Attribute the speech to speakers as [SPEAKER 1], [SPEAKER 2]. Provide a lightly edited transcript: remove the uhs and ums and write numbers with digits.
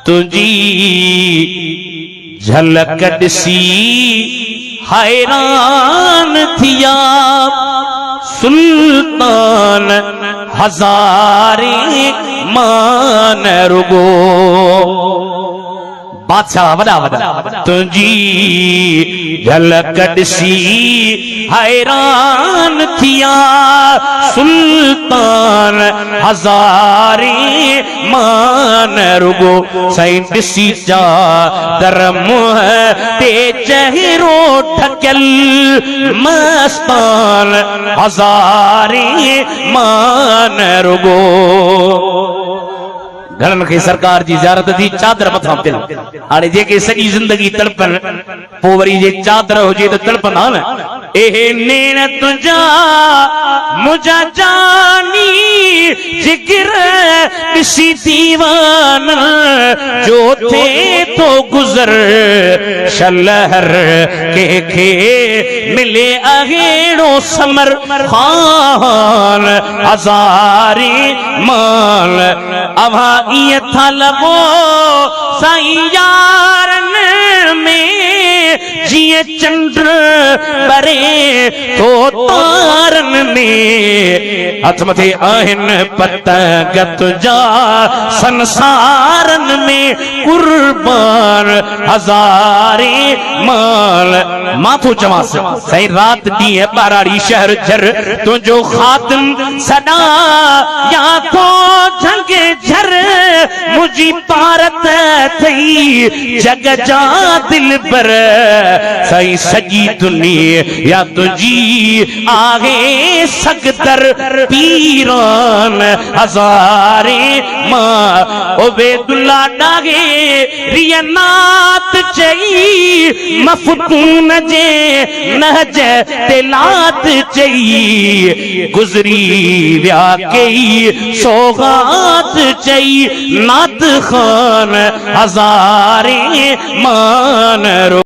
[SPEAKER 1] तुझी झलक ॾिसी हैरान थिया सुल्तान हज़ारे मान रुगो बादशाह वॾा वॾा तुझी झलक ॾिसी हैरान थिया सुल्तान हज़ारे मान रुगो साईं ॾिसी चादर मुंह ते चहिरो ढकियल मस्तान हज़ारे मान रुगो घरन खे सरकार जी ज़ियारत थी चादर मथां पियल हाणे जेके सॼी ज़िंदगी तड़पन पोइ वरी जे चादर हुजे त तड़पंदा न एहे नेण तुंहिंजा मुंहिंजा जानी जिगर ॾिसी दीवान जो थे तो गुज़र शलहर कंहिंखे मिले अहेड़ो समर ख़ान हज़ारे माल अवा ईअं था लॻो साईं यारन में जीअं चंड ॿरे तो तारन में हथ मथे आहिनि पतंग तुंहिंजा संसारन में कुर्बान हज़ारे माल मां थो चवांसि साईं राति ॾींहं ॿाराड़ी शहर झर तुंहिंजो ख़ातिम सॾा या को झंग झर मुझी पारत थई जग जा दिल पर साईं सॼी दुनिया तुझी आहे सगदर पीरान हज़ारे मां ओबेदुल्ला डागे रियनात चई मफ़तून जे नहज तिलात चई गुज़री विया कई सौगात चई नात खान हज़ारे मान